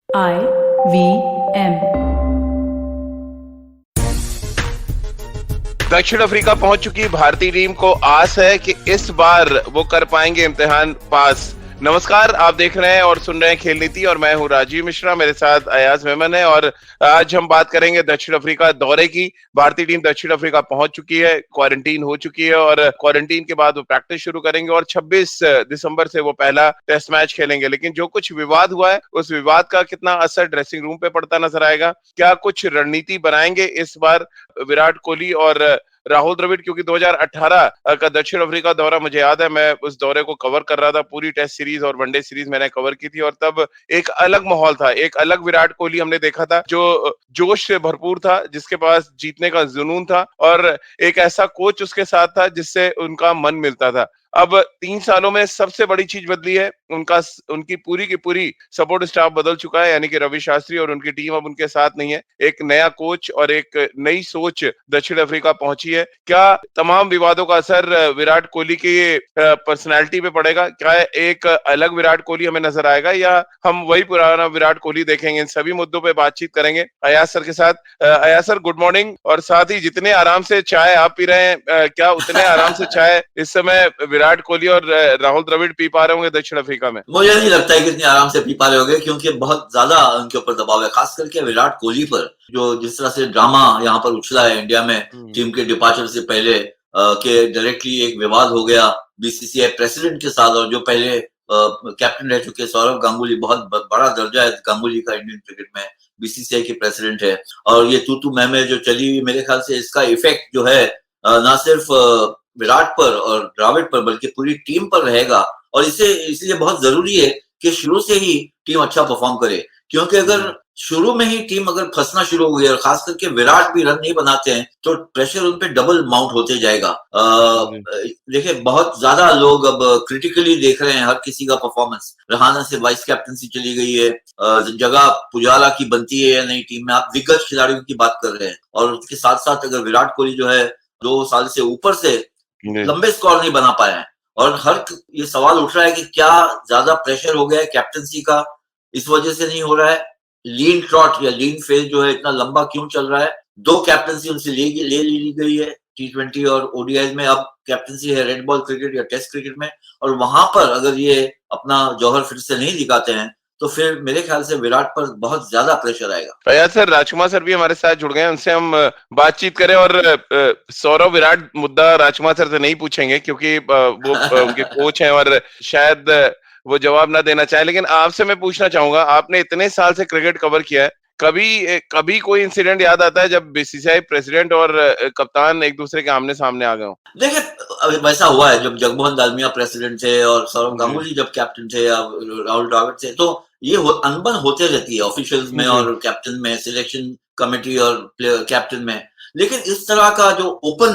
IVM। दक्षिण अफ्रीका पहुंच चुकी भारतीय टीम को आस है कि इस बार वो कर पाएंगे इम्तिहान पास। नमस्कार, आप देख रहे हैं और सुन रहे हैं खेल नीति और मैं हूं राजीव मिश्रा, मेरे साथ अयाज मेमन है और आज हम बात करेंगे दक्षिण अफ्रीका दौरे की। भारतीय टीम दक्षिण अफ्रीका पहुंच चुकी है, क्वारंटीन हो चुकी है और क्वारंटीन के बाद वो प्रैक्टिस शुरू करेंगे और 26 दिसंबर से वो पहला टेस्ट मैच खेलेंगे। लेकिन जो कुछ विवाद हुआ है उस विवाद का कितना असर ड्रेसिंग रूम पे पड़ता नजर आएगा, क्या कुछ रणनीति बनाएंगे इस बार विराट कोहली और राहुल द्रविड़, क्योंकि 2018 का दक्षिण अफ्रीका दौरा मुझे याद है, मैं उस दौरे को कवर कर रहा था। पूरी टेस्ट सीरीज और वनडे सीरीज मैंने कवर की थी और तब एक अलग माहौल था, एक अलग विराट कोहली हमने देखा था जो जोश से भरपूर था, जिसके पास जीतने का जुनून था और एक ऐसा कोच उसके साथ था जिससे उनका मन मिलता था। अब 3 सालों में सबसे बड़ी चीज बदली है, उनकी पूरी की पूरी सपोर्ट स्टाफ बदल चुका है, यानी कि रवि शास्त्री और उनकी टीम अब उनके साथ नहीं है। एक नया कोच और एक नई सोच दक्षिण अफ्रीका पहुंची है। क्या तमाम विवादों का असर विराट कोहली की पर्सनैलिटी पे पड़ेगा? क्या एक अलग विराट कोहली हमें नजर आएगा या हम वही पुराना विराट कोहली देखेंगे? इन सभी मुद्दों पे बातचीत करेंगे अयाज सर के साथ। Ayaz sir, good morning. और साथ ही जितने आराम से चाय आप पी रहे हैं, क्या उतने आराम से चाय इस समय विराट कोहली और राहुल द्रविड़ पी पा रहे होंगे दक्षिण अफ्रीका में? मुझे नहीं लगता है कि इतनी आराम से पी पा रहे होंगे, क्योंकि बहुत ज्यादा उनके ऊपर दबाव है, खास करके विराट कोहली पर। जो जिस तरह से ड्रामा यहाँ पर उछला है इंडिया में टीम के डिपार्चर से पहले, के डायरेक्टली एक विवाद हो गया बीसीसीआई प्रेसिडेंट के साथ, और जो पहले कैप्टन रह चुके सौरव गांगुली, बहुत बड़ा दर्जा है गांगुली का इंडियन क्रिकेट में, बीसीसीआई के प्रेसिडेंट है। और ये तू मैं जो चली, मेरे ख्याल से इसका इफेक्ट जो है ना सिर्फ विराट पर और द्रविड़ पर बल्कि पूरी टीम पर रहेगा। और इसलिए बहुत जरूरी है कि शुरू से ही टीम अच्छा परफॉर्म करे, क्योंकि अगर शुरू में ही टीम अगर फंसना शुरू हो गई और खास करके विराट भी रन नहीं बनाते हैं तो प्रेशर उन पे डबल माउंट होते जाएगा। देखिए, बहुत ज्यादा लोग अब क्रिटिकली देख रहे हैं हर किसी का परफॉर्मेंस। रहाना से वाइस कैप्टनसी चली गई है, जगह पुजारा की बनती है या नई टीम में, आप दिग्गज खिलाड़ियों की बात कर रहे हैं। और उसके साथ साथ अगर विराट कोहली जो है 2 साल से ऊपर से लंबे स्कोर नहीं बना पाए हैं, और ये सवाल उठ रहा है कि क्या ज्यादा प्रेशर हो गया है कैप्टनसी का, इस वजह से नहीं हो रहा है? लीन ट्रॉट या लीन फेज जो है इतना लंबा क्यों चल रहा है? 2 कैप्टनसी उनसे ले ली गई है T20 और ओडीआई में, अब कैप्टनसी है रेड बॉल क्रिकेट या टेस्ट क्रिकेट में। और वहां पर अगर ये अपना जौहर फिर से नहीं दिखाते हैं तो फिर मेरे ख्याल से विराट पर बहुत ज्यादा प्रेशर आएगा। अयाज सर, राजकुमार सर भी हमारे साथ जुड़ गए हैं, उनसे हम बातचीत करें और सौरव विराट मुद्दा राजकुमार सर से नहीं पूछेंगे क्योंकि वो उनके कोच हैं और शायद वो जवाब ना देना चाहे। लेकिन आपसे मैं पूछना चाहूंगा, आपने इतने साल से क्रिकेट कवर किया है, कभी कोई इंसिडेंट याद आता है जब बीसीसीआई प्रेसिडेंट और कप्तान एक दूसरे के आमने सामने आ गए हो? देखिए, वैसा हुआ है जब जगमोहन दालमिया प्रेसिडेंट थे और सौरव गांगुली जब कैप्टन थे या राहुल द्रविड़ थे, तो ये अनबन होते रहती है ऑफिशियल्स में और कैप्टन में, सिलेक्शन कमेटी और कैप्टन में। लेकिन इस तरह का जो ओपन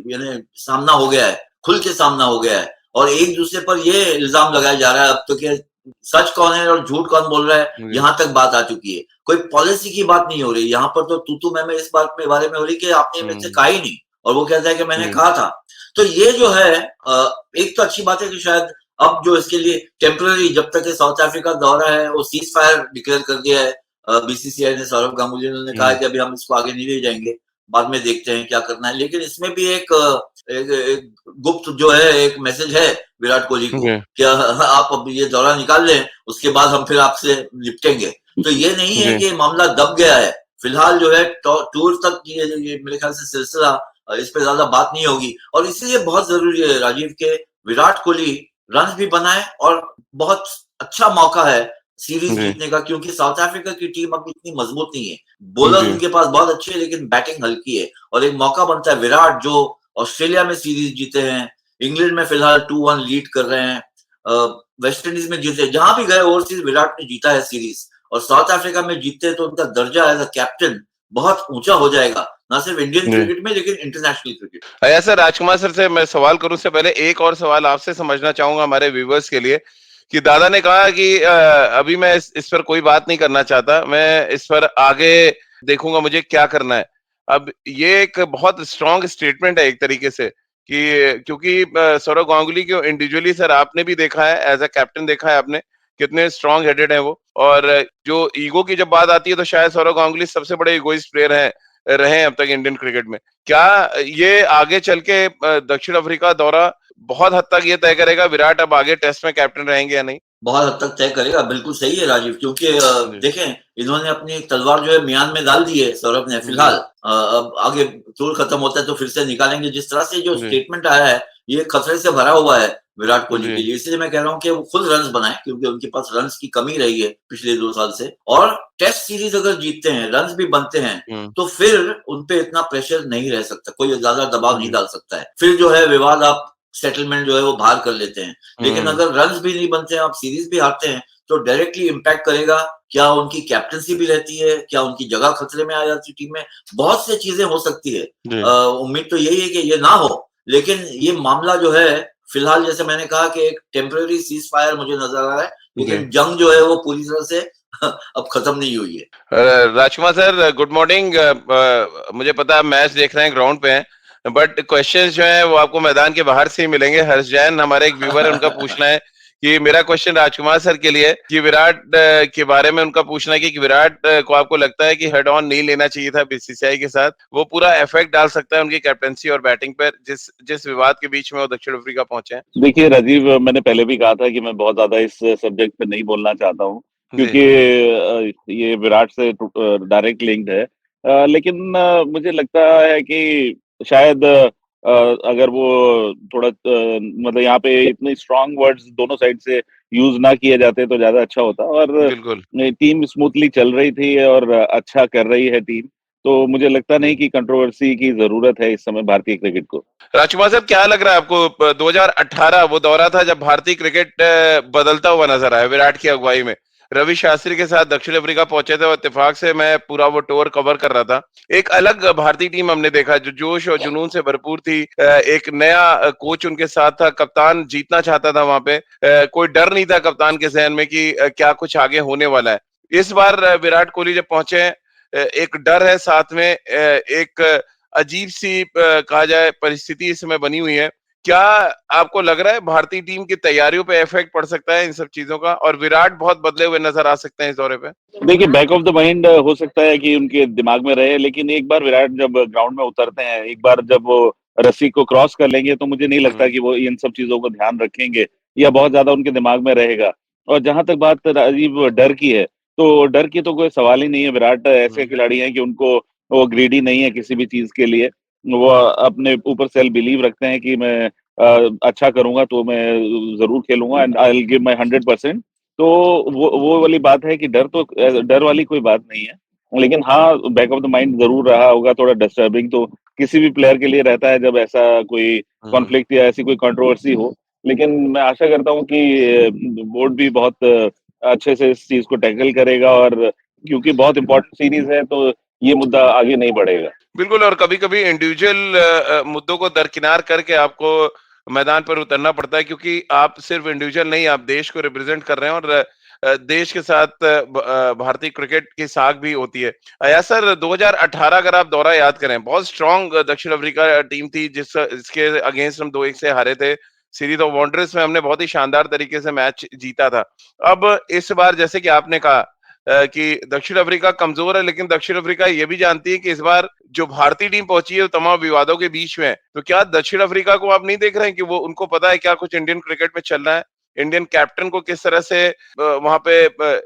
यानी सामना हो गया है, खुल के सामना हो गया है, और एक दूसरे पर ये इल्जाम लगाया जा रहा है अब तो कि सच कौन है और झूठ कौन बोल रहा है, यहाँ तक बात आ चुकी है। कोई पॉलिसी की बात नहीं हो रही यहाँ पर, तो तू मैं इस बात के बारे में हो रही कि आपने मेरे से कहा ही नहीं, और वो कहता है कि मैंने कहा था। तो ये जो है, एक तो अच्छी बात है कि शायद अब जो इसके लिए टेम्पररी, जब तक साउथ अफ्रीका दौरा है, वो सीज फायर डिक्लेयर कर दिया है बीसीसीआई ने। सौरव गांगुली ने कहा है कि अभी हम इसको आगे नहीं ले जाएंगे, बाद में देखते हैं क्या करना है। लेकिन इसमें भी एक गुप्त जो है एक मैसेज है विराट कोहली को कि आप अब ये दौरा निकाल लें, उसके बाद हम फिर आपसे निपटेंगे। तो ये नहीं है कि मामला दब गया है फिलहाल, जो है टूर तक ये मेरे ख्याल से सिलसिला, इस पे ज्यादा बात नहीं होगी। और इसलिए बहुत जरूरी है राजीव के विराट कोहली रन भी बनाए, और बहुत अच्छा मौका है सीरीज जीतने का, क्योंकि साउथ अफ्रीका की टीम अब इतनी मजबूत नहीं है। बॉलर उनके पास बहुत अच्छे हैं लेकिन बैटिंग हल्की है, और एक मौका बनता है विराट, जो ऑस्ट्रेलिया में सीरीज जीते हैं, इंग्लैंड में फिलहाल 2-1 लीड कर रहे हैं, वेस्ट इंडीज में जीते, जहां भी गए ओवरसीज विराट ने जीता है सीरीज, और साउथ अफ्रीका में जीतते तो उनका दर्जा एज अ कैप्टन बहुत ऊंचा हो जाएगा, ना सिर्फ इंडियन क्रिकेट में लेकिन इंटरनेशनल क्रिकेट। ऐसा राजकुमार सर से मैं सवाल करूं उससे पहले एक और सवाल आपसे समझना चाहूंगा हमारे व्यूवर्स के लिए, कि दादा ने कहा कि अभी मैं इस पर कोई बात नहीं करना चाहता, मैं इस पर आगे देखूंगा मुझे क्या करना है। अब ये एक बहुत स्ट्रॉन्ग स्टेटमेंट है एक तरीके से, कि क्योंकि सौरव गांगुली को इंडिविजुअली सर आपने भी देखा है, एज अ कैप्टन देखा है आपने, कितने स्ट्रांग हेडेड हैं वो। और जो ईगो की जब बात आती है तो शायद सौरव गांगुली सबसे बड़े इगोइस्ट प्लेयर हैं रहे हैं अब तक इंडियन क्रिकेट में। क्या ये आगे चल के दक्षिण अफ्रीका दौरा बहुत हद तक ये तय करेगा विराट अब आगे टेस्ट में कैप्टन रहेंगे या नहीं? बहुत हद तक तय करेगा, बिल्कुल सही है राजीव, क्योंकि जी, देखें, इन्होंने अपनी तलवार जो है म्यान में डाल दी है सौरभ ने जी, फिलहाल। अब आगे टूर खत्म होता है तो फिर से निकालेंगे। जिस तरह से जो जी, स्टेटमेंट आया है, ये खतरे से भरा हुआ है विराट कोहली जी, के लिए। इसलिए मैं कह रहा हूँ कि वो खुद रन्स बनाएं, क्योंकि उनके पास रन्स की कमी रही है पिछले 2 साल से। और टेस्ट सीरीज अगर जीतते हैं, रन्स भी बनते हैं, हुँ, तो फिर उन पे इतना प्रेशर नहीं रह सकता, कोई ज्यादा दबाव नहीं जी, डाल सकता है। फिर जो है विवाद आप सेटलमेंट जो है वो बाहर कर लेते हैं। लेकिन हुँ, अगर रन्स भी नहीं बनते हैं, आप सीरीज भी हारते हैं, तो डायरेक्टली इम्पैक्ट करेगा। क्या उनकी कैप्टनसी भी रहती है? क्या उनकी जगह खतरे में आ जाती है टीम में? बहुत सी चीजें हो सकती है। जी, उम्मीद तो यही है कि ये ना हो, लेकिन ये मामला जो है फिलहाल, जैसे मैंने कहा कि एक टेम्पररी सीज फायर मुझे नजर आ रहा है, जी। लेकिन जंग जो है वो पूरी तरह से अब खत्म नहीं हुई है। राजकुमार सर गुड मॉर्निंग। मुझे पता है मैच देख रहे हैं, ग्राउंड पे हैं, बट क्वेश्चंस जो हैं वो आपको मैदान के बाहर से ही मिलेंगे। हर्ष जैन हमारे एक व्यूवर है, उनका पूछना है कि मेरा क्वेश्चन राजकुमार सर के लिए कि विराट के बारे में उनका पूछना है कि विराट को आपको लगता है कि हेड ऑन नहीं लेना चाहिए था बीसीसीआई के साथ, वो पूरा इफेक्ट डाल सकता है उनकी कैप्टनसी और बैटिंग पर जिस जिस विवाद के बीच में वो दक्षिण अफ्रीका पहुंचे हैं? देखिए राजीव, मैंने पहले भी कहा था कि मैं बहुत ज्यादा इस सब्जेक्ट पे नहीं बोलना चाहता हूँ, जी, क्योंकि ये विराट से डायरेक्ट लिंक्ड है। लेकिन मुझे लगता है कि शायद अगर वो थोड़ा मतलब यहाँ पे इतने स्ट्रांग वर्ड्स दोनों साइड से यूज ना किए जाते तो ज्यादा अच्छा होता। और बिल्कुल। टीम स्मूथली चल रही थी और अच्छा कर रही है टीम, तो मुझे लगता नहीं कि कंट्रोवर्सी की जरूरत है इस समय भारतीय क्रिकेट को। राजकुमार साहब क्या लग रहा है आपको? 2018 वो दौरा था जब भारतीय क्रिकेट बदलता हुआ नजर आया विराट की अगुवाई में। रवि शास्त्री के साथ दक्षिण अफ्रीका पहुंचे थे और इत्तेफाक से मैं पूरा वो टूर कवर कर रहा था। एक अलग भारतीय टीम हमने देखा जो जोश और जुनून से भरपूर थी। एक नया कोच उनके साथ था, कप्तान जीतना चाहता था वहां पे। कोई डर नहीं था कप्तान के जहन में कि क्या कुछ आगे होने वाला है। इस बार विराट कोहली जब पहुंचे एक डर है साथ में, एक अजीब सी कहा जाए परिस्थिति इस समय बनी हुई है। क्या आपको लग रहा है भारतीय टीम की तैयारियों पे इफेक्ट पड़ सकता है इन सब चीजों का और विराट बहुत बदले हुए नजर आ सकते हैं इस दौरे पे? देखिए, बैक ऑफ द माइंड हो सकता है कि उनके दिमाग में रहे, लेकिन एक बार विराट जब ग्राउंड में उतरते हैं, एक बार जब वो रस्सी को क्रॉस कर लेंगे, तो मुझे नहीं लगता हम्म, कि वो इन सब चीजों को ध्यान रखेंगे या बहुत ज्यादा उनके दिमाग में रहेगा। और जहां तक बात राजीव डर की है, तो डर की तो कोई सवाल ही नहीं है। विराट ऐसे हम्म, खिलाड़ी हैं कि उनको वो ग्रीडी नहीं है किसी भी चीज के लिए। वो अपने ऊपर सेल्फ बिलीव रखते हैं कि मैं अच्छा करूंगा तो मैं जरूर खेलूंगा and I will give my 100%। तो वो वाली बात है कि डर वाली कोई बात नहीं है। लेकिन हाँ, बैक ऑफ द माइंड जरूर रहा होगा थोड़ा डिस्टर्बिंग, तो किसी भी प्लेयर के लिए रहता है जब ऐसा कोई हम्म। कॉन्फ्लिक्ट या ऐसी कोई कंट्रोवर्सी हो। लेकिन मैं आशा करता हूँ कि बोर्ड भी बहुत अच्छे से इस चीज को टैकल करेगा, और क्योंकि बहुत इंपॉर्टेंट सीरीज है तो ये मुद्दा आगे नहीं बढ़ेगा। बिल्कुल। और कभी-कभी इंडिविजुअल मुद्दों को दरकिनार करके आपको मैदान पर उतरना पड़ता है क्योंकि आप सिर्फ इंडिविजुअल नहीं, आप देश को रिप्रेजेंट कर रहे हैं और देश के साथ भारतीय क्रिकेट की साख भी होती है। या सर 2018 अगर आप दौरा याद करें, बहुत स्ट्रांग दक्षिण अफ्रीका टीम थी जिसके अगेंस्ट हम 2-1 से हारे थे। सीरीज ऑफ वंडर्स में हमने बहुत ही शानदार तरीके से मैच जीता था। अब इस बार जैसे कि आपने कहा कि दक्षिण अफ्रीका कमजोर है, लेकिन दक्षिण अफ्रीका ये भी जानती है कि इस बार जो भारतीय टीम पहुंची है वो तमाम विवादों के बीच में है। तो क्या दक्षिण अफ्रीका को आप नहीं देख रहे हैं कि वो उनको पता है क्या कुछ इंडियन क्रिकेट में चल रहा है? इंडियन कैप्टन को किस तरह से वहां पे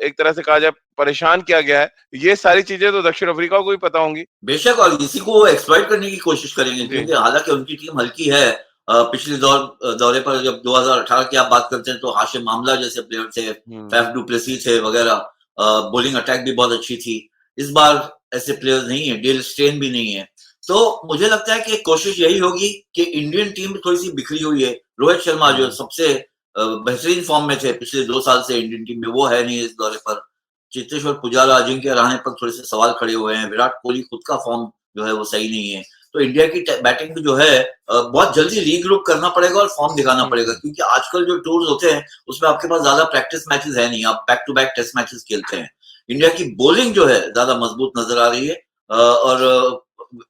एक तरह से कहा जाए परेशान किया गया है, ये सारी चीजें तो दक्षिण अफ्रीका को भी पता होंगी। बेशक, और इसी को वो एक्सप्लॉइट करने की कोशिश करेंगे, जी, क्योंकि हालांकि उनकी टीम हल्की है। पिछले दौरे पर जब 2018 की आप बात करते हैं, तो हाशिम आमला जैसे प्लेयर थे, हम्म, फैफ डुप्लेसी थे वगैरह। बॉलिंग अटैक भी बहुत अच्छी थी। इस बार ऐसे प्लेयर्स नहीं है, डेल स्टेन भी नहीं है। तो मुझे लगता है कि कोशिश यही होगी कि इंडियन टीम थोड़ी सी बिखरी हुई है। रोहित शर्मा जो हम्म, सबसे बेहतरीन फॉर्म में थे पिछले 2 साल से इंडियन टीम में, वो है नहीं इस दौरे पर। चेतेश्वर पुजारा, अजिंक्य रहाणे पर थोड़े से सवाल खड़े हुए हैं। विराट कोहली खुद का फॉर्म जो है वो सही नहीं है। तो इंडिया की बैटिंग जो है बहुत जल्दी रीग्रुप करना पड़ेगा और फॉर्म दिखाना पड़ेगा, हम्म, क्योंकि आजकल जो टूर्स होते हैं उसमें आपके पास ज्यादा प्रैक्टिस मैचेस है नहीं, आप back to back test matches खेलते हैं। इंडिया की बॉलिंग जो है ज्यादा मजबूत नजर आ रही है। और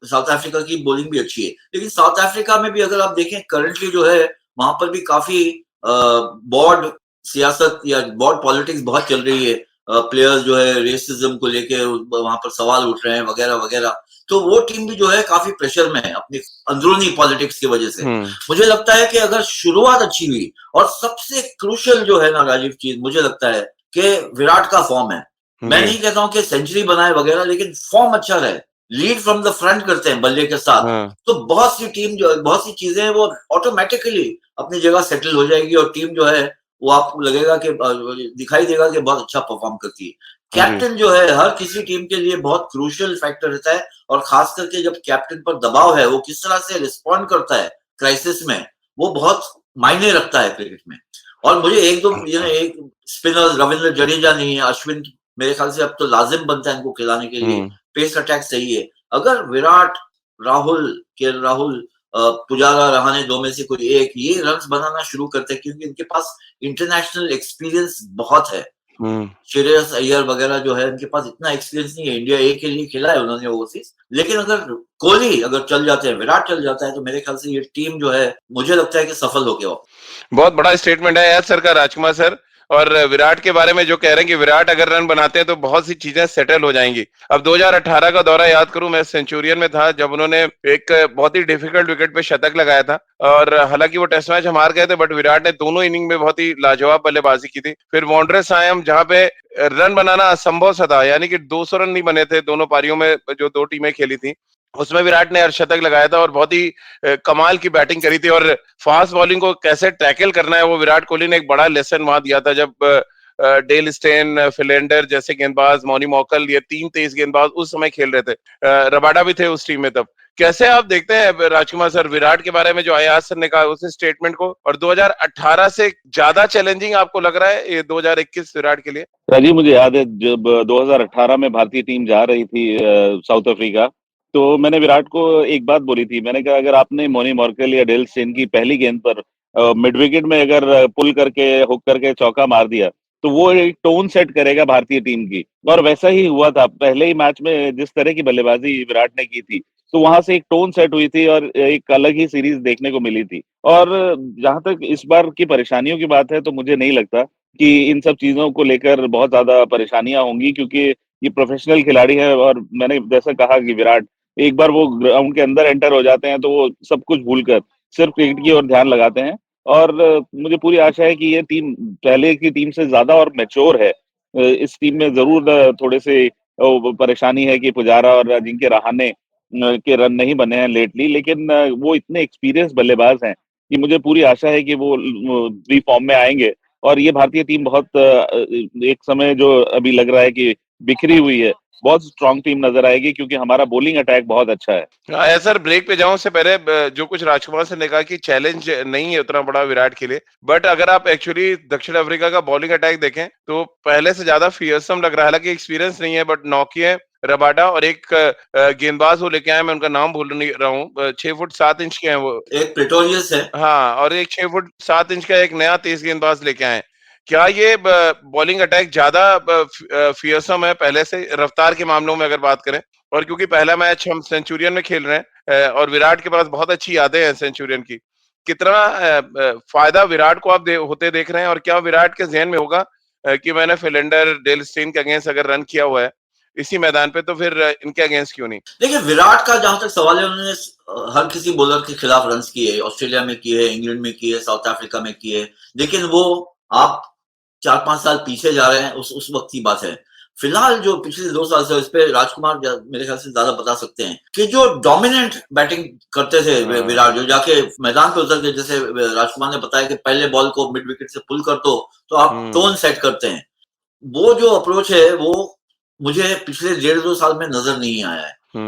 साउथ अफ्रीका की बॉलिंग भी अच्छी है, लेकिन साउथ अफ्रीका में भी अगर आप देखें करंटली जो है, वहां पर भी काफी बॉर्ड सियासत या बहुत पॉलिटिक्स बहुत चल रही है, प्लेयर्स जो है रेसिज्म को लेके वहां पर सवाल उठ रहे हैं वगैरह वगैरह, तो वो टीम भी जो है काफी प्रेशर में है अपनी अंदरूनी पॉलिटिक्स की वजह से। मुझे लगता है कि अगर शुरुआत अच्छी हुई, और सबसे क्रूशियल जो है ना राजीव चीज मुझे लगता है कि विराट का फॉर्म है। मैं नहीं कहता हूं कि सेंचुरी बनाए वगैरह, लेकिन फॉर्म अच्छा रहे, लीड फ्रॉम द फ्रंट करते हैं बल्ले के साथ, तो बहुत सी टीम जो बहुत सी चीजें वो ऑटोमेटिकली अपनी जगह सेटल हो जाएगी, और टीम जो है वो आपको लगेगा कि दिखाई देगा कि बहुत अच्छा परफॉर्म करती है। कैप्टन जो है हर किसी टीम के लिए बहुत क्रूशियल फैक्टर रहता है, और खास करके जब कैप्टन पर दबाव है, वो किस तरह से रिस्पॉन्ड करता है क्राइसिस में, वो बहुत मायने रखता है क्रिकेट में। और मुझे एक स्पिनर रविंद्र जडेजा नहीं है, अश्विन मेरे ख्याल से अब तो लाजिम बनता है इनको खिलाने के लिए, पेस अटैक सही है। अगर विराट, राहुल, पुजारा, रहाणे दो में से कोई एक ये रन्स बनाना शुरू करते हैं, क्योंकि इनके पास इंटरनेशनल एक्सपीरियंस बहुत है। श्रेयस अय्यर वगैरह जो है इनके पास इतना एक्सपीरियंस नहीं है, इंडिया ए के लिए खेला है उन्होंने ओवरसीज, लेकिन अगर कोहली अगर चल जाते हैं, विराट चल जाता है, तो मेरे ख्याल से ये टीम जो है मुझे लगता है कि सफल हो गया। बहुत बड़ा स्टेटमेंट है यार सर का, राजकुमार सर। और विराट के बारे में जो कह रहे हैं कि विराट अगर रन बनाते हैं तो बहुत सी चीजें सेटल हो जाएंगी। अब 2018 का दौरा याद करूं, मैं सेंचुरियन में था जब उन्होंने एक बहुत ही डिफिकल्ट विकेट पे शतक लगाया था, और हालांकि वो टेस्ट मैच हम हार गए थे, बट विराट ने दोनों इनिंग में बहुत ही लाजवाब बल्लेबाजी की थी। फिर वांडरर्स आए हम, जहां पे रन बनाना असंभव सा था, यानी कि 200 रन नहीं बने थे दोनों पारियों में जो दो टीमें खेली थी, उसमें विराट ने अर्धशतक लगाया था और बहुत ही कमाल की बैटिंग करी थी। और फास्ट बॉलिंग को कैसे टैकल करना है वो विराट कोहली ने एक बड़ा लेसन वहां दिया था, जब डेल स्टेन, फिलेंडर जैसे गेंदबाज, मौनी मौकल, ये 3 तेज गेंदबाज उस समय खेल रहे थे। रबाडा भी थे उस टीम में तब। कैसे आप देखते हैं राजकुमार सर विराट के बारे में जो अयाज सर ने कहा उस स्टेटमेंट को, और 2018 से ज्यादा चैलेंजिंग आपको लग रहा है ये 2021 विराट के लिए? राजीव, मुझे याद है जब 2018 में भारतीय टीम जा रही थी साउथ अफ्रीका, तो मैंने विराट को एक बात बोली थी। मैंने कहा अगर आपने मोनी मॉर्कल या डेल स्टेन की पहली गेंद पर मिड विकेट में अगर पुल करके हुक करके चौका मार दिया, तो वो एक टोन सेट करेगा भारतीय टीम की। और वैसा ही हुआ था। पहले ही मैच में जिस तरह की बल्लेबाजी विराट ने की थी, तो वहां से एक टोन सेट हुई थी और एक अलग ही सीरीज देखने को मिली थी। और जहां तक इस बार की परेशानियों की बात है, तो मुझे नहीं लगता कि इन सब चीजों को लेकर बहुत ज्यादा परेशानियां होंगी, क्योंकि ये प्रोफेशनल खिलाड़ी है। और मैंने जैसा कहा कि विराट एक बार वो ग्राउंड के अंदर एंटर हो जाते हैं, तो वो सब कुछ भूलकर सिर्फ क्रिकेट की ओर ध्यान लगाते हैं। और मुझे पूरी आशा है कि ये टीम पहले की टीम से ज्यादा और मैच्योर है। इस टीम में जरूर थोड़े से परेशानी है कि पुजारा और अजिंक्य रहाणे के रन नहीं बने हैं लेटली, लेकिन वो इतने एक्सपीरियंस बल्लेबाज हैं कि मुझे पूरी आशा है कि वो री फॉर्म में आएंगे। और ये भारतीय टीम बहुत एक समय जो अभी लग रहा है कि बिखरी हुई है, बहुत स्ट्रांग टीम नजर आएगी, क्योंकि हमारा बॉलिंग अटैक बहुत अच्छा है। हाँ सर, ब्रेक पे जाऊं उससे पहले जो कुछ राजकुमार सर ने कहा कि चैलेंज नहीं है उतना बड़ा विराट के लिए, बट अगर आप एक्चुअली दक्षिण अफ्रीका का बॉलिंग अटैक देखें तो पहले से ज्यादा फियरसम लग रहा है। हालांकि एक्सपीरियंस नहीं है, बट नौकी है, रबाडा और एक गेंदबाज वो लेके आए, मैं उनका नाम भूल नहीं रहा हूँ, 6 फुट 7 इंच के हैं वो, एक प्रेटोरियस है। हाँ, और एक 6 फुट 7 इंच का एक नया तेज गेंदबाज लेके आए। क्या ये बॉलिंग अटैक ज्यादा फियरसम है पहले से रफ्तार के मामलों में अगर बात करें? और क्योंकि पहला मैच हम सेंचुरियन में खेल रहे हैं, और विराट के पास बहुत अच्छी यादें हैं सेंचुरियन की, कितना फायदा विराट को आप होते देख रहे हैं? और क्या विराट के जहन में होगा कि मैंने फिलेंडर, डेल स्टेन के अगेंस्ट अगर रन किया हुआ है इसी मैदान पे, तो फिर इनके अगेंस्ट क्यों नहीं? देखिए, विराट का जहां तक सवाल है, उन्होंने हर किसी बॉलर के खिलाफ रन किए, ऑस्ट्रेलिया में किए, इंग्लैंड में किए, साउथ अफ्रीका में किए, लेकिन वो आप 4-5 साल पीछे जा रहे हैं, उस वक्त की बात है। फिलहाल जो पिछले 2 साल से, इस पे राजकुमार मेरे ख्याल से ज्यादा बता सकते हैं कि जो डोमिनेंट बैटिंग करते थे विराट, जो जाके मैदान पे उतर के, जैसे राजकुमार ने बताया कि पहले बॉल को मिड विकेट से पुल कर दो तो आप टोन सेट करते हैं, वो जो अप्रोच है वो मुझे पिछले 1.5-2 साल में नजर नहीं आया है।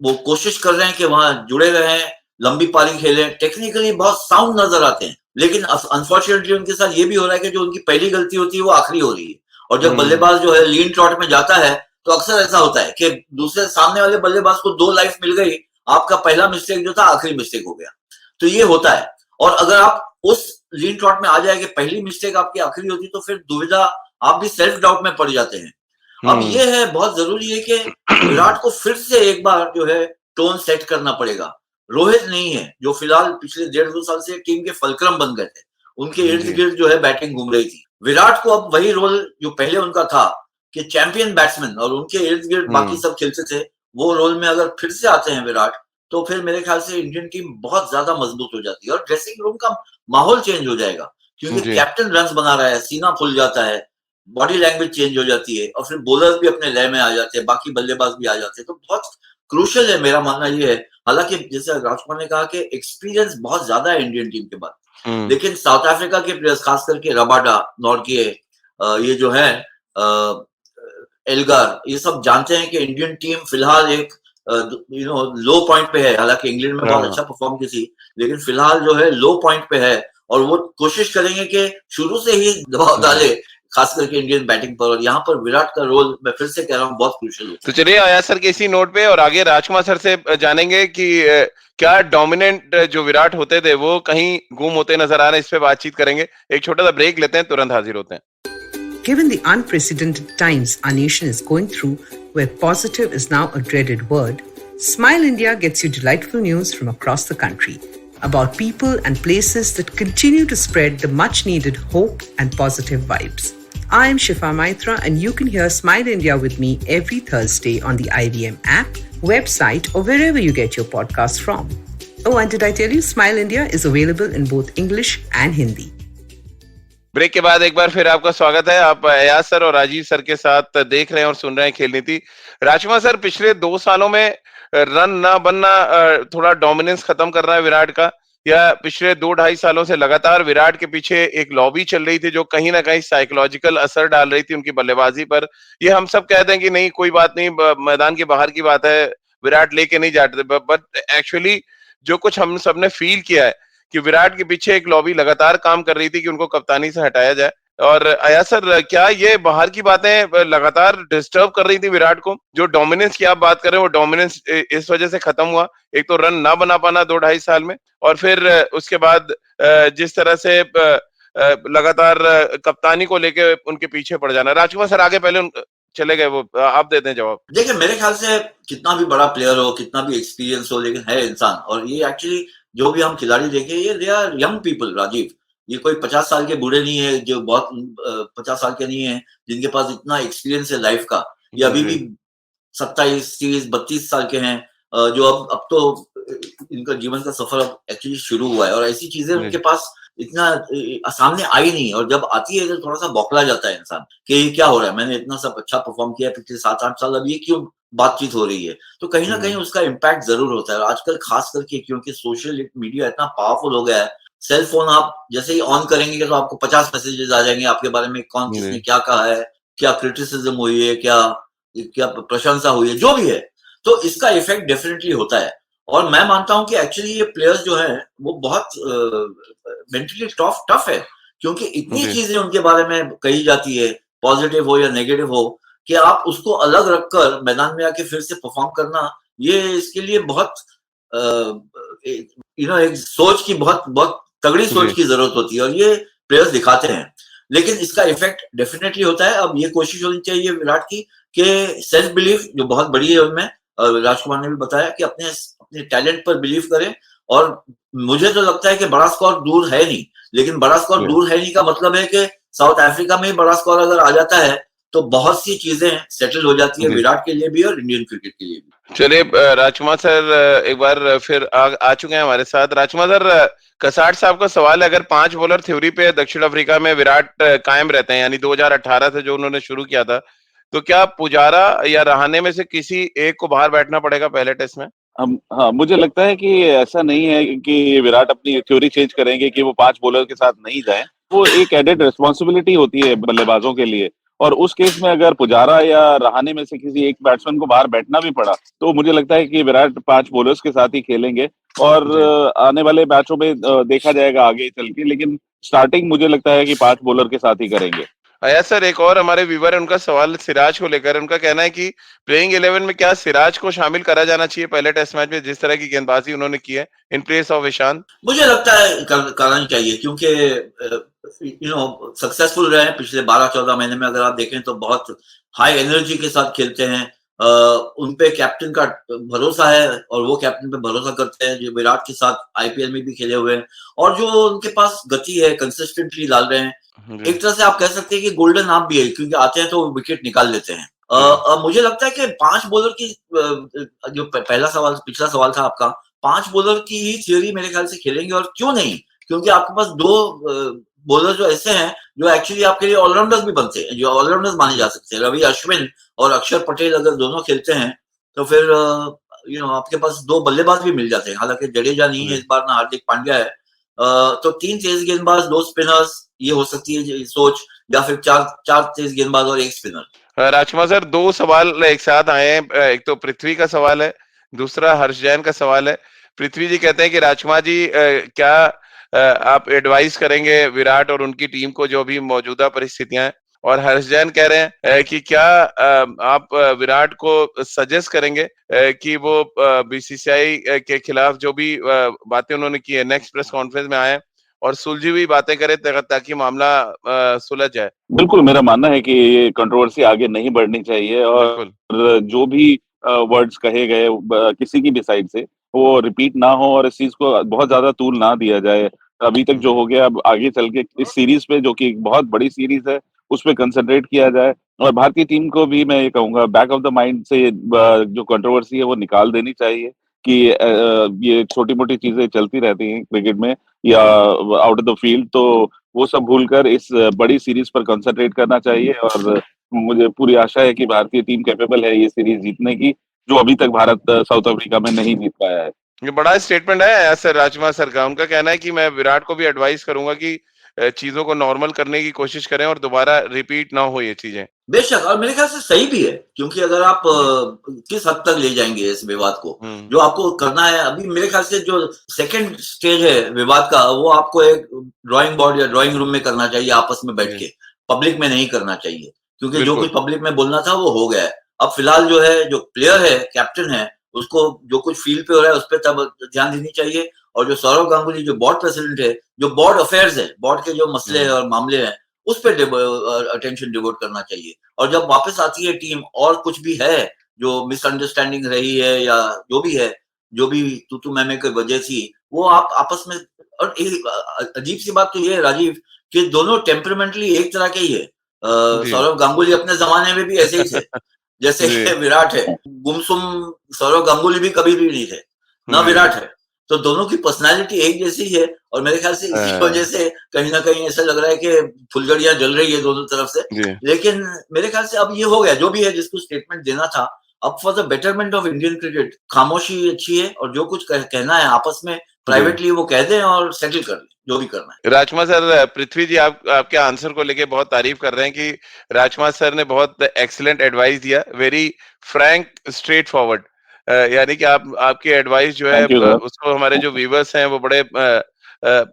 वो कोशिश कर रहे हैं कि वहां जुड़े रहें, लंबी पारी खेलें, टेक्निकली बहुत साउंड नजर आते हैं, लेकिन अनफॉर्चुनेटली उनके साथ ये भी हो रहा है कि जो उनकी पहली गलती होती है वो आखिरी हो रही है। और जब बल्लेबाज जो है लीन ट्रॉट में जाता है, तो अक्सर ऐसा होता है कि दूसरे सामने वाले बल्लेबाज को 2 लाइफ मिल गई, आपका पहला मिस्टेक जो था आखिरी मिस्टेक हो गया। तो ये होता है। और अगर आप उस लीन ट्रॉट में आ जाए कि पहली मिस्टेक आपकी आखिरी होती, तो फिर दुविधा, आप भी सेल्फ डाउट में पड़ जाते हैं। अब ये है, बहुत जरूरी है कि विराट को फिर से एक बार जो है टोन सेट करना पड़ेगा। रोहित नहीं है, जो फिलहाल पिछले 1.5-2 साल से टीम के फलक्रम बन गए थे, उनके इर्द गिर्द जो है बैटिंग घूम रही थी। विराट को अब वही रोल जो पहले उनका था कि चैंपियन बैट्समैन और उनके इर्द गिर्द बाकी सब खेलते थे, वो रोल में अगर फिर से आते हैं विराट, तो फिर मेरे ख्याल से इंडियन टीम बहुत ज्यादा मजबूत हो जाती है और ड्रेसिंग रूम का माहौल चेंज हो जाएगा, क्योंकि कैप्टन रन्स बना रहा है, सीना फूल जाता है, बॉडी लैंग्वेज चेंज हो जाती है और फिर बॉलर्स भी अपने लय में आ जाते हैं, बाकी बल्लेबाज भी आ जाते हैं, तो बहुत क्रूशियल है। मेरा मानना ये है, हालांकि जैसे राजकुमार ने कहा कि एक्सपीरियंस बहुत ज्यादा है इंडियन टीम के बाद, लेकिन साउथ अफ्रीका के प्लेयर्स खास करके रबाडा, नॉर्गे, ये जो है एल्गार, ये सब जानते हैं कि इंडियन टीम फिलहाल एक लो पॉइंट पे है। हालांकि इंग्लैंड में बहुत अच्छा परफॉर्म की थी, लेकिन फिलहाल जो है लो पॉइंट पे है और वो कोशिश करेंगे कि शुरू से ही दबाव डाले, खास करके इंडियन बैटिंग पर, और यहाँ पर विराट का रोल मैं फिर से कह रहा हूँ बहुत क्रूशियल होता है। तो चलिए आया सर के इसी नोट पे और आगे राजकुमार सर से जानेंगे कि क्या डोमिनेंट जो विराट होते थे वो कहीं गुम होते नजर आ रहे हैं, इस पे बातचीत करेंगे। एक छोटा सा ब्रेक लेते हैं, तुरंत हाजिर होते हैं। Given the unprecedented times our nation is going through, where positive is now a dreaded word, Smile India gets you delightful news from across the country about people and places that continue to spread the much-needed hope and positive vibes. I am Shifa Maitra, and you can hear Smile India with me every Thursday on the IVM app, website, or wherever you get your podcasts from. Oh, and did I tell you Smile India is available in both English and Hindi. Break के बाद एक बार फिर आपका स्वागत है। आप Ayaz sir और Rajiv sir के साथ देख रहे हैं और सुन रहे हैं खेल नीति। राजकुमार सर, पिछले 2 सालों में रन ना बनना, थोड़ा डोमिनेंस खत्म करना है विराट का, या पिछले 2-2.5 सालों से लगातार विराट के पीछे एक लॉबी चल रही थी जो कहीं ना कहीं साइकोलॉजिकल असर डाल रही थी उनकी बल्लेबाजी पर? ये हम सब कहते हैं कि नहीं कोई बात नहीं, मैदान के बाहर की बात है, विराट लेके नहीं जाते, बट एक्चुअली जो कुछ हम सबने फील किया है कि विराट के पीछे एक लॉबी लगातार काम कर रही थी कि उनको कप्तानी से हटाया जाए। और अयाज सर, क्या ये बाहर की बातें लगातार डिस्टर्ब कर रही थी विराट को? जो डोमिनेंस की आप बात कर रहे हैं, वो डोमिनेंस इस वजह से खत्म हुआ, एक तो रन ना बना पाना 2-2.5 साल में, और फिर उसके बाद जिस तरह से लगातार कप्तानी को लेके उनके पीछे पड़ जाना। राजकुमार सर आगे पहले चले गए, वो आप देते हैं जवाब। देखिए, मेरे ख्याल से कितना भी बड़ा प्लेयर हो, कितना भी एक्सपीरियंस हो, लेकिन है इंसान, और ये एक्चुअली जो भी हम खिलाड़ी देखे, ये they are young people Rajiv. ये कोई 50 साल के बूढ़े नहीं है, जो बहुत 50 साल के नहीं है, जिनके पास इतना एक्सपीरियंस है लाइफ का। ये अभी भी 27, 30, 32 साल के हैं, जो अब तो इनका जीवन का सफर अब एक्चुअली शुरू हुआ है, और ऐसी चीजें उनके पास इतना सामने आई नहीं, और जब आती है तो थोड़ा सा बौखला जाता है इंसान कि ये क्या हो रहा है, मैंने इतना सब अच्छा परफॉर्म किया पिछले 7-8 साल, अब ये क्यों बातचीत हो रही है। तो कहीं ना कहीं उसका इम्पैक्ट जरूर होता है। आजकल खास करके क्योंकि सोशल मीडिया इतना पावरफुल हो गया है, सेल फोन आप जैसे ही ऑन करेंगे तो आपको 50 मैसेजेस आ जाएंगे आपके बारे में, कौन किसने क्या कहा है, क्या क्रिटिसिज्म हुई है, क्या प्रशंसा हुई है, जो भी है, तो इसका इफेक्ट डेफिनेटली होता है। और मैं मानता हूं कि एक्चुअली ये प्लेयर्स जो हैं वो बहुत मेंटली टफ है, क्योंकि इतनी चीजें उनके बारे में कही जाती है, पॉजिटिव हो या नेगेटिव हो, कि आप उसको अलग रखकर मैदान में आके फिर से परफॉर्म करना, ये इसके लिए बहुत एक सोच की, बहुत तगड़ी सोच की जरूरत होती है, और ये प्लेयर्स दिखाते हैं। लेकिन इसका इफेक्ट डेफिनेटली होता है। अब ये कोशिश होनी चाहिए विराट की कि सेल्फ बिलीफ जो बहुत बड़ी है उनमें, राजकुमार ने भी बताया कि अपने टैलेंट पर बिलीव करें। और मुझे तो लगता है कि बड़ा स्कोर दूर है नहीं, लेकिन बड़ा स्कोर दूर है नहीं का मतलब है कि साउथ अफ्रीका में बड़ा स्कोर अगर आ जाता है तो बहुत सी चीजें सेटल हो जाती है विराट के लिए भी और इंडियन क्रिकेट के लिए भी। चलिए राजकुमार सर एक बार फिर आ चुके हैं हमारे साथ। राजकुमार सर, कसाट साहब का सवाल है, अगर 5 बॉलर थ्योरी पे दक्षिण अफ्रीका में विराट कायम रहते हैं, यानी 2018 से जो उन्होंने शुरू किया था, तो क्या पुजारा या रहाणे में से किसी एक को बाहर बैठना पड़ेगा पहले टेस्ट में? हाँ, मुझे लगता है कि ऐसा नहीं है कि विराट अपनी थ्योरी चेंज करेंगे कि वो 5 बॉलर के साथ नहीं जाएं। वो एक एडेड रिस्पॉन्सिबिलिटी होती है बल्लेबाजों के लिए, और उस केस में अगर पुजारा या रहाणे में से किसी एक बैट्समैन को बाहर बैठना भी पड़ा, तो मुझे लगता है कि विराट 5 बॉलर्स के साथ ही खेलेंगे, और आने वाले मैचों में देखा जाएगा आगे चल के, लेकिन स्टार्टिंग मुझे लगता है कि 5 बॉलर के साथ ही करेंगे। अया सर, एक और हमारे व्यूवर है, उनका सवाल सिराज को लेकर। उनका कहना है कि प्लेइंग 11 में क्या सिराज को शामिल करा जाना चाहिए पहले टेस्ट मैच में, जिस तरह की गेंदबाजी उन्होंने की है, इन प्लेस ऑफ ईशान? मुझे लगता है करना चाहिए, क्योंकि सक्सेसफुल रहे पिछले 12-14 महीने में। अगर आप देखें तो बहुत हाई एनर्जी के साथ खेलते हैं, उन पे कैप्टन का भरोसा है और वो कैप्टन पे भरोसा करते हैं, जो विराट के साथ आईपीएल में भी खेले हुए हैं और जो उनके पास गति है, कंसिस्टेंटली डाल रहे हैं। जी, एक तरह से आप कह सकते हैं कि गोल्डन आप भी है, क्योंकि आते हैं तो विकेट निकाल लेते हैं। मुझे लगता है कि 5 बॉलर की जो पहला सवाल, पिछला सवाल था आपका, 5 बॉलर की ही थियरी मेरे ख्याल से खेलेंगे, और क्यों नहीं? क्योंकि आपके पास 2 बॉलर जो ऐसे हैं, जो एक्चुअली आपके लिए ऑलराउंडर्स भी बनते हैं, जो ऑलराउंडर्स माने जा सकते हैं। रवि अश्विन और अक्षर पटेल अगर दोनों खेलते हैं, तो फिर आपके पास 2 बल्लेबाज भी मिल जाते हैं। हालाँकि जडेजा नहीं है जी। इस बार, ना हार्दिक पांड्या है। तो 3 तेज गेंदबाज, 2 स्पिनर्स, ये हो सकती है सोच, या फिर 4 तेज गेंदबाज और 1 स्पिनर। राजकुमार सर, 2 सवाल एक साथ आए हैं। एक तो पृथ्वी का सवाल है, दूसरा हर्ष जैन का सवाल है। पृथ्वी जी कहते हैं कि राजकुमार जी, क्या आप एडवाइस करेंगे विराट और उनकी टीम को, जो भी मौजूदा परिस्थितियां हैं? और हर्ष जैन कह रहे हैं कि क्या आप विराट को सजेस्ट करेंगे कि वो बीसीसीआई के खिलाफ जो भी बातें उन्होंने की है, नेक्स्ट प्रेस कॉन्फ्रेंस में आए और सुलझी हुई बातें करें, ताकि मामला सुलझ जाए। बिल्कुल, मेरा मानना है कि ये कंट्रोवर्सी आगे नहीं बढ़नी चाहिए बिल्कुल। और जो भी वर्ड्स कहे गए किसी की भी साइड से, वो रिपीट ना हो और इस चीज़ को बहुत ज़्यादा तूल ना दिया जाए। अभी तक जो हो गया, अब आगे चल के इस सीरीज़ पे, जो कि एक बहुत बड़ी सीरीज़ है, उस पे कंसंट्रेट किया जाए और भारतीय टीम को भी मैं ये कहूँगा, बैक ऑफ द माइंड से जो कंट्रोवर्सी है वो निकाल देनी चाहिए कि ये छोटी-मोटी चीज़ें चलती रहती हैं क्रिकेट में या आउट ऑफ द फील्ड, तो वो सब भूलकर इस बड़ी सीरीज पर कंसंट्रेट करना चाहिए और मुझे पूरी आशा है कि भारतीय टीम कैपेबल है ये सीरीज जीतने की, जो अभी तक भारत साउथ अफ्रीका में नहीं जीत पाया है। ये बड़ा स्टेटमेंट है सर, राजकुमार सर का। उनका कहना है कि मैं विराट को भी एडवाइस करूंगा कि चीजों को नॉर्मल करने की कोशिश करें और दोबारा रिपीट ना हो ये चीजें। बेशक, और मेरे ख्याल से सही भी है, क्योंकि अगर आप जी। किस हद तक ले जाएंगे इस विवाद को, हम्म। जो आपको करना है अभी, मेरे ख्याल से जो सेकंड स्टेज है विवाद का, वो आपको एक ड्राइंग बोर्ड या ड्राइंग रूम में करना चाहिए, आपस में बैठ जी। के, पब्लिक में नहीं करना चाहिए, क्योंकि जो बिल्कुल। कुछ पब्लिक में बोलना था वो हो गया है। अब फिलहाल जो है, जो प्लेयर है, कैप्टन है, उसको जो कुछ फील्ड पे हो रहा है उस पर तब ध्यान देनी चाहिए, और जो सौरव गांगुली जो बोर्ड प्रेसिडेंट है, जो बोर्ड अफेयर्स है, बोर्ड के जो मसले हम्म। और मामले हैं, उस पर अटेंशन डिवोट करना चाहिए। और जब वापस आती है टीम और कुछ भी है जो मिसअंडरस्टैंडिंग रही है या जो भी है, जो भी तू मैं की वजह थी, वो आप आपस में, और अजीब सी बात तो ये है राजीव, कि दोनों टेम्परामेंटली एक तरह के ही है। जी। सौरव गांगुली अपने जमाने में भी ऐसे ही थे, जैसे जी। विराट है। गुमसुम सौरव गांगुली भी कभी भी नहीं थे, ना जी। विराट है। तो दोनों की पर्सनालिटी एक जैसी है, और मेरे ख्याल से इसी वजह से कहीं ना कहीं ऐसा लग रहा है कि फुलझड़ियां जल रही है दोनों तरफ से। जी। लेकिन मेरे ख्याल से अब ये हो गया, जो भी है, जिसको स्टेटमेंट देना था, अब for the betterment of Indian cricket खामोशी अच्छी है, और जो कुछ कहना है आपस में जी। प्राइवेटली वो कह दें और सेटल कर लें जो भी करना है। राजकुमार सर, पृथ्वी जी आपके आंसर को लेके बहुत तारीफ कर रहे हैं कि राजकुमार सर ने बहुत एक्सीलेंट एडवाइस दिया, वेरी फ्रैंक, स्ट्रेट फॉरवर्ड। यानी कि आपकी एडवाइस जो है, थैंक यू सर। उसको हमारे जो व्यूवर्स हैं वो बड़े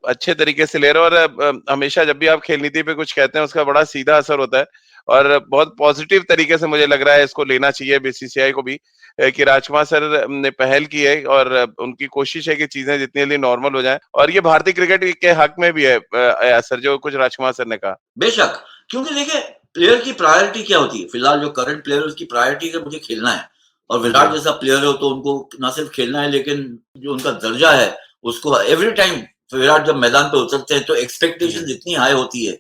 अच्छे तरीके से ले रहे हैं, और हमेशा जब भी आप खेल नीति पे कुछ कहते हैं उसका बड़ा सीधा असर होता है, और बहुत पॉजिटिव तरीके से मुझे लग रहा है इसको लेना चाहिए बीसीसीआई को भी, कि राजकुमार सर ने पहल की है और उनकी कोशिश है कि चीजें जितनी जल्दी नॉर्मल हो जाएं, और ये भारतीय क्रिकेट के हक में भी है सर, जो कुछ राजकुमार सर ने कहा। बेशक, क्योंकि देखिए, प्लेयर की प्रायोरिटी क्या होती है, फिलहाल जो करंट प्लेयर है उसकी प्रायोरिटी है मुझे खेलना है, और जी। विराट जैसा प्लेयर हो तो उनको ना सिर्फ खेलना है, लेकिन जो उनका दर्जा है उसको एवरी टाइम, विराट जब मैदान पे उतरते हैं तो जी। एक्सपेक्टेशन इतनी हाई होती है,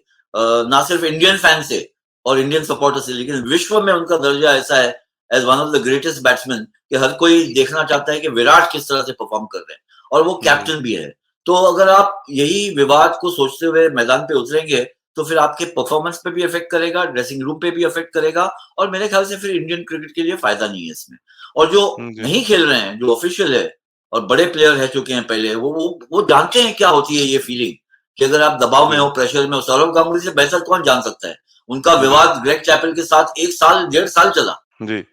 ना सिर्फ इंडियन फैन से और इंडियन सपोर्टर से, लेकिन विश्व में उनका दर्जा ऐसा है as one of the greatest batsman, कि हर कोई देखना चाहता है कि विराट किस तरह से परफॉर्म कर रहे हैं, और वो जी। कैप्टन भी है। तो अगर आप यही विवाद को सोचते हुए मैदान पे उतरेंगे, तो फिर आपके परफॉर्मेंस पे भी इफेक्ट करेगा, ड्रेसिंग रूम पे भी इफेक्ट करेगा, और मेरे ख्याल से फिर इंडियन क्रिकेट के लिए फायदा नहीं है इसमें। और जो जी। नहीं खेल रहे हैं, जो ऑफिशियल है और बड़े प्लेयर रह चुके हैं पहले, वो जानते हैं क्या होती है ये फीलिंग, कि अगर आप दबाव में जी। हो, प्रेशर में हो। सौरव गांगुली से बेहतर कौन जान सकता है, उनका जी। विवाद ग्रेग चैपल के साथ 1 साल 1.5 साल चला, जी।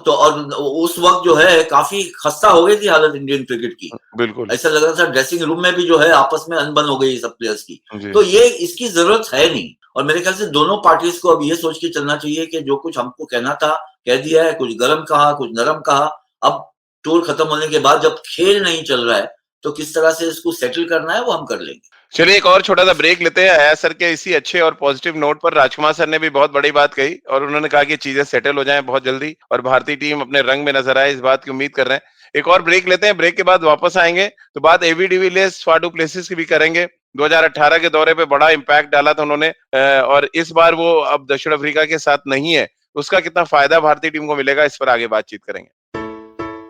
तो और उस वक्त जो है काफी खस्ता हो गई थी हालत इंडियन क्रिकेट की। बिल्कुल। ऐसा लग रहा था ड्रेसिंग रूम में भी जो है आपस में अनबन हो गई सब प्लेयर्स की। जी। तो ये इसकी जरूरत है नहीं, और मेरे ख्याल से दोनों पार्टीज को अब ये सोच के चलना चाहिए कि जो कुछ हमको कहना था कह दिया है, कुछ गर्म कहा, कुछ नरम कहा। अब टूर खत्म होने के बाद जब खेल नहीं चल रहा है, तो किस तरह से इसको सेटल करना है वो हम कर लेंगे। चलिए एक और छोटा सा ब्रेक लेते हैं। अयाज सर के इसी अच्छे और पॉजिटिव नोट पर राजकुमार सर ने भी बहुत बड़ी बात कही और उन्होंने कहा कि चीजें सेटल हो जाएं बहुत जल्दी और भारतीय टीम अपने रंग में नजर आए, इस बात की उम्मीद कर रहे हैं। एक और ब्रेक लेते हैं, ब्रेक के बाद वापस आएंगे तो बात एबी डिविलियर्स फा डू प्लेसिस की भी करेंगे। 2018 के दौरे पे बड़ा इम्पैक्ट डाला था उन्होंने और इस बार वो अब दक्षिण अफ्रीका के साथ नहीं है, उसका कितना फायदा भारतीय टीम को मिलेगा, इस पर आगे बातचीत करेंगे।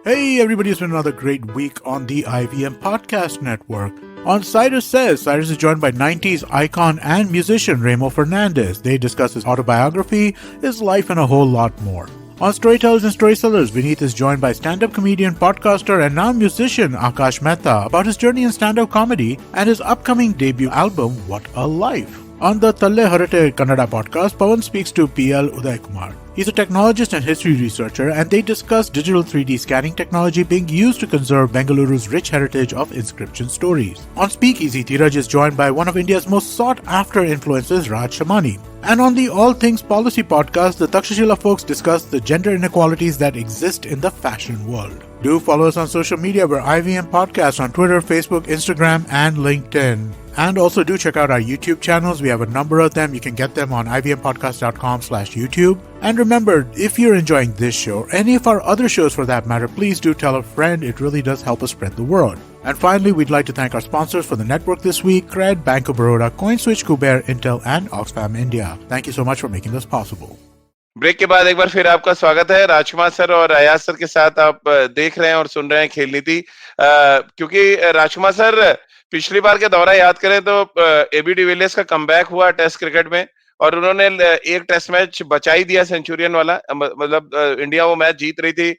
Hey everybody, it's been another great week on the IVM Podcast Network. On Cyrus Says, Cyrus is joined by 90s icon and musician Remo Fernandez. They discuss his autobiography, his life and a whole lot more. On Storytellers and Storysellers, Vineet is joined by stand-up comedian, podcaster and now musician Akash Mehta about his journey in stand-up comedy and his upcoming debut album, What a Life. On the Talle Harate Kannada podcast, Pawan speaks to PL Uday Kumar. He's a technologist and history researcher, and they discuss digital 3D scanning technology being used to conserve Bengaluru's rich heritage of inscription stories. On Speakeasy, Dheeraj is joined by one of India's most sought-after influencers, Raj Shamani. And on the All Things Policy podcast, the Takshashila folks discuss the gender inequalities that exist in the fashion world. Do follow us on social media. We're IVM Podcast on Twitter, Facebook, Instagram, and LinkedIn. And also do check out our YouTube channels. We have a number of them. You can get them on ivmpodcast.com/YouTube. And remember, if you're enjoying this show, or any of our other shows for that matter, please do tell a friend. It really does help us spread the word. And finally, we'd like to thank our sponsors for the network this week, Cred, Bank of Baroda, CoinSwitch, Kuber, Intel, and Oxfam India. Thank you so much for making this possible. Break के बाद एक बार फिर आपका स्वागत है। राजकुमार sir और Ayaz sir के साथ आप देख रहे हैं और सुन रहे हैं खेल नीति। क्योंकि राजकुमार सर, पिछली बार के दौरा याद करें तो एबी डिविलियर्स का कमबैक हुआ टेस्ट क्रिकेट में और उन्होंने एक टेस्ट मैच बचा ही दिया सेंचुरियन वाला, मतलब इंडिया वो मैच जीत रही थी,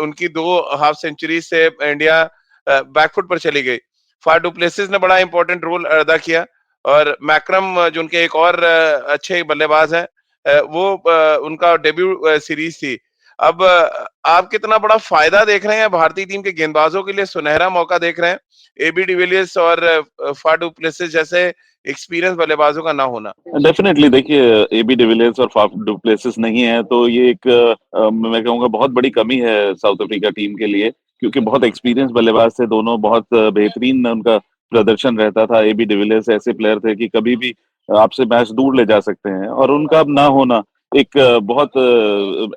उनकी 2 हाफ सेंचुरी से इंडिया बैकफुट पर चली गई। फा डू प्लेसिस ने बड़ा इंपॉर्टेंट रोल अदा किया और मैक्रम जो उनके एक और अच्छे बल्लेबाज हैं, वो उनका डेब्यू सीरीज थी। अब आप कितना बड़ा फायदा देख रहे हैं भारतीय टीम के गेंदबाजों के लिए, सुनहरा मौका देख रहे हैं एबी डिविलियर्स और फा डू प्लेसिस जैसे एक्सपीरियंस बल्लेबाजों का ना होना? डेफिनेटली देखिए, एबी डिविलियर्स और फा डू प्लेसिस नहीं है तो ये एक मैं कहूँगा बहुत बड़ी कमी है साउथ अफ्रीका टीम के लिए, क्योंकि बहुत एक्सपीरियंस बल्लेबाज थे दोनों, बहुत बेहतरीन उनका प्रदर्शन रहता था। एबी डिविलियर्स ऐसे प्लेयर थे कि कभी भी आपसे मैच दूर ले जा सकते हैं और उनका अब ना होना एक बहुत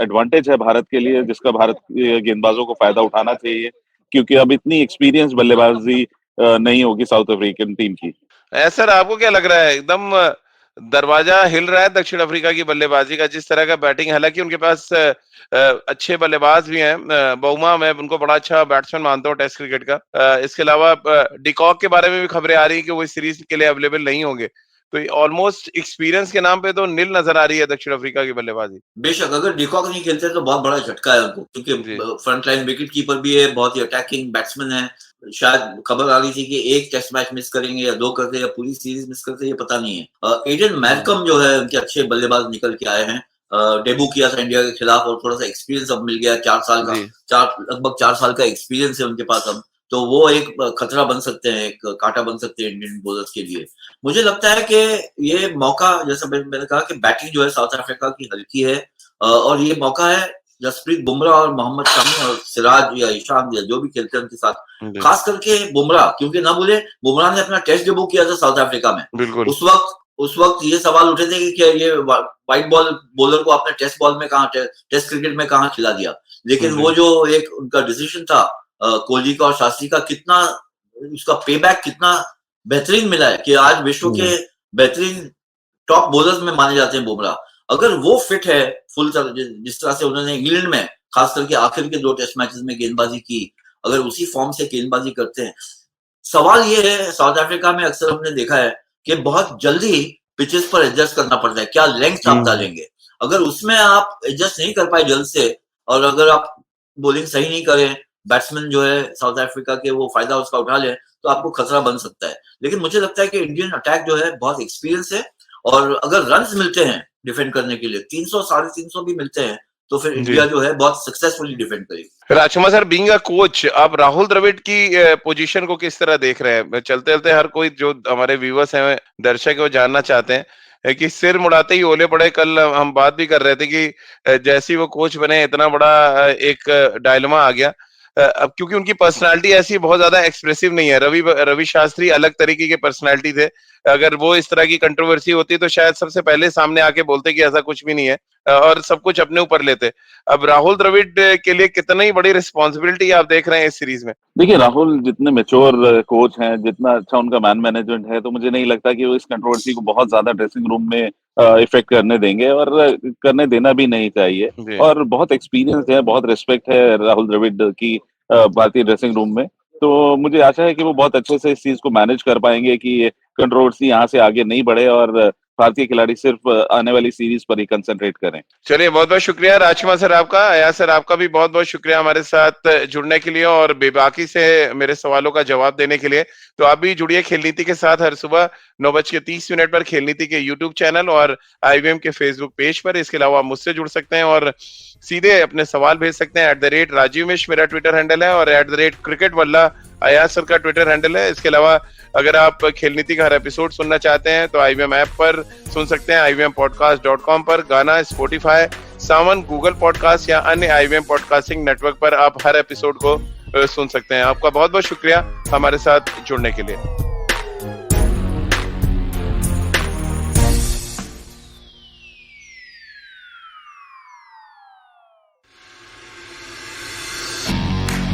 एडवांटेज है भारत के लिए, जिसका भारत के गेंदबाजों को फायदा उठाना चाहिए, क्योंकि अब इतनी एक्सपीरियंस बल्लेबाजी नहीं होगी साउथ अफ्रीकन टीम की। सर, आपको क्या लग रहा है, एकदम दरवाजा हिल रहा है दक्षिण अफ्रीका की बल्लेबाजी का, जिस तरह का बैटिंग, हालांकि उनके पास अच्छे बल्लेबाज भी हैं। बौमा, मैं उनको बड़ा अच्छा बैट्समैन मानता हूँ टेस्ट क्रिकेट का। इसके अलावा डिकॉक के बारे में भी खबरें आ रही है कि वो इस सीरीज के लिए अवेलेबल नहीं होंगे, तो ऑलमोस्ट एक्सपीरियंस के नाम पे तो नील नजर आ रही है दक्षिण अफ्रीका की बल्लेबाजी। बेशक अगर डिकॉक नहीं खेलते तो बहुत बड़ा झटका है उनको, क्योंकि फ्रंट लाइन विकेट कीपर भी है, बहुत ही अटैकिंग बैट्समैन है। शायद खबर आ रही थी कि 1 टेस्ट मैच मिस करेंगे या 2 करते या पूरी सीरीज मिस करते, ये पता नहीं है। एडन मैलकम जो है, उनके अच्छे बल्लेबाज निकल के आए हैं, डेब्यू किया था इंडिया के खिलाफ और थोड़ा सा एक्सपीरियंस अब मिल गया, 4 साल का, लगभग 4 साल का एक्सपीरियंस है उनके पास अब, तो वो एक खतरा बन सकते हैं, एक कांटा बन सकते हैं इंडियन बॉलर्स के लिए। मुझे लगता है कि ये मौका, जैसा मैंने कहा कि बैटिंग जो है साउथ अफ्रीका की हल्की है, और ये मौका है जसप्रीत बुमराह और मोहम्मद शमी और सिराज या ईशान या जो भी खेलते हैं उनके साथ, खास करके बुमराह, क्योंकि ना बोले बुमराह ने अपना टेस्ट डेब्यू किया था साउथ अफ्रीका में। उस वक्त ये सवाल उठे थे कि क्या ये व्हाइट बॉल बॉलर को आपने टेस्ट बॉल में कहा, टेस्ट क्रिकेट में कहा खिला दिया। लेकिन वो जो एक उनका डिसीजन था कोहली का और शास्त्री का, कितना उसका पेबैक कितना बेहतरीन मिला है कि आज विश्व के बेहतरीन टॉप बॉलर्स में माने जाते हैं बुमराह। अगर वो फिट है फुल, जिस तरह से उन्होंने इंग्लैंड में खास करके आखिर के 2 टेस्ट मैचेस में गेंदबाजी की, अगर उसी फॉर्म से गेंदबाजी करते हैं, सवाल ये है साउथ अफ्रीका में अक्सर हमने देखा है कि बहुत जल्दी पिचेस पर एडजस्ट करना पड़ता है, क्या लेंथ आप डालेंगे। अगर उसमें आप एडजस्ट नहीं कर पाए जल्द से, और अगर आप बॉलिंग सही नहीं करें, बैट्समैन जो है साउथ अफ्रीका के वो फायदा उसका उठा ले, तो आपको खतरा बन सकता है। लेकिन मुझे लगता है कि इंडियन अटैक जो है बहुत एक्सपीरियंस है, और अगर रन्स मिलते हैं डिफेंड करने के लिए 300 350 भी मिलते हैं, तो फिर इंडिया जो है बहुत सक्सेसफुली डिफेंड करेगी। राजकुमार सर, बीइंग अ कोच, आप राहुल द्रविड़ की पोजीशन को किस तरह देख रहे हैं? चलते चलते हर कोई, जो हमारे व्यूअर्स हैं, दर्शक है, वो जानना चाहते हैं कि सिर मुड़ाते ही ओले पड़े। कल हम बात भी कर रहे थे कि जैसे ही वो कोच बने, इतना बड़ा एक डायलेमा आ गया। अब क्योंकि उनकी पर्सनालिटी ऐसी बहुत ज्यादा एक्सप्रेसिव नहीं है। रवि शास्त्री अलग तरीके के पर्सनालिटी थे। अगर वो इस तरह की कंट्रोवर्सी होती तो शायद सबसे पहले सामने आके बोलते कि ऐसा कुछ भी नहीं है और सब कुछ अपने ऊपर लेते। अब राहुल द्रविड़ के लिए कितनी बड़ी रिस्पॉन्सिबिलिटी आप देख रहे हैं इस सीरीज में? देखिए, राहुल जितने मैच्योर कोच हैं, जितना अच्छा उनका मैन मैनेजमेंट है, तो मुझे नहीं लगता कि वो इस कंट्रोवर्सी को बहुत ज्यादा ड्रेसिंग रूम में इफेक्ट करने देंगे, और करने देना भी नहीं चाहिए। और बहुत एक्सपीरियंस है, बहुत रिस्पेक्ट है राहुल द्रविड़ की भारतीय ड्रेसिंग रूम में। तो मुझे आशा है कि वो बहुत अच्छे से इस चीज को मैनेज कर पाएंगे कि कंट्रोवर्सी यहाँ से आगे नहीं बढ़े और भारतीय खिलाड़ी सिर्फ आने वाली सीरीज पर ही कंसंट्रेट करें। चलिए, बहुत बहुत शुक्रिया राजकुमार सर आपका। अयाज सर आपका भी बहुत बहुत शुक्रिया हमारे साथ जुड़ने के लिए और बेबाकी से मेरे सवालों का जवाब देने के लिए। तो आप भी जुड़िए खेल नीति के साथ हर सुबह 9:30 पर खेल नीति के यूट्यूब चैनल और IVM के फेसबुक पेज पर। इसके अलावा आप मुझसे जुड़ सकते हैं और सीधे अपने सवाल भेज सकते हैं। @राजीव मिश्र मेरा ट्विटर हैंडल है और @cricketwalla अयाज सर का ट्विटर हैंडल है। इसके अलावा अगर आप खेल नीति का हर एपिसोड सुनना चाहते हैं तो IVM ऐप पर सुन सकते हैं, IVMpodcast.com पर, गाना, स्पॉटिफाई, सावन, गूगल पॉडकास्ट या अन्य IVM पॉडकास्टिंग नेटवर्क पर आप हर एपिसोड को सुन सकते हैं। आपका बहुत बहुत शुक्रिया हमारे साथ जुड़ने के लिए।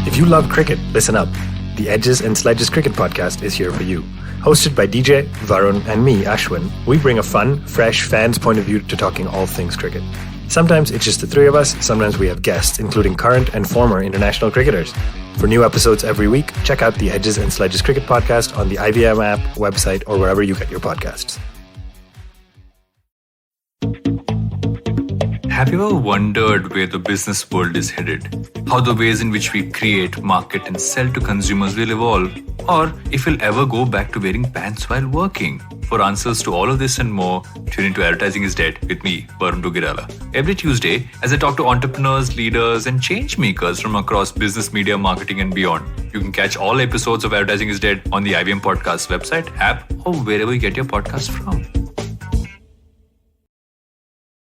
If you love cricket, listen up. The Edges and Sledges Cricket Podcast is here for you. Hosted by DJ, Varun and me, Ashwin, we bring a fun, fresh fan's point of view to talking all things cricket. Sometimes it's just the three of us, sometimes we have guests, including current and former international cricketers. For new episodes every week, check out the Edges and Sledges Cricket Podcast on the IVM app, website, or wherever you get your podcasts. Have you ever wondered where the business world is headed? How the ways in which we create, market and sell to consumers will evolve? Or if we'll ever go back to wearing pants while working? For answers to all of this and more, tune into Advertising is Dead with me, Varun Dugirala. Every Tuesday, as I talk to entrepreneurs, leaders and change makers from across business, media, marketing and beyond. You can catch all episodes of Advertising is Dead on the IVM Podcast website, app or wherever you get your podcasts from.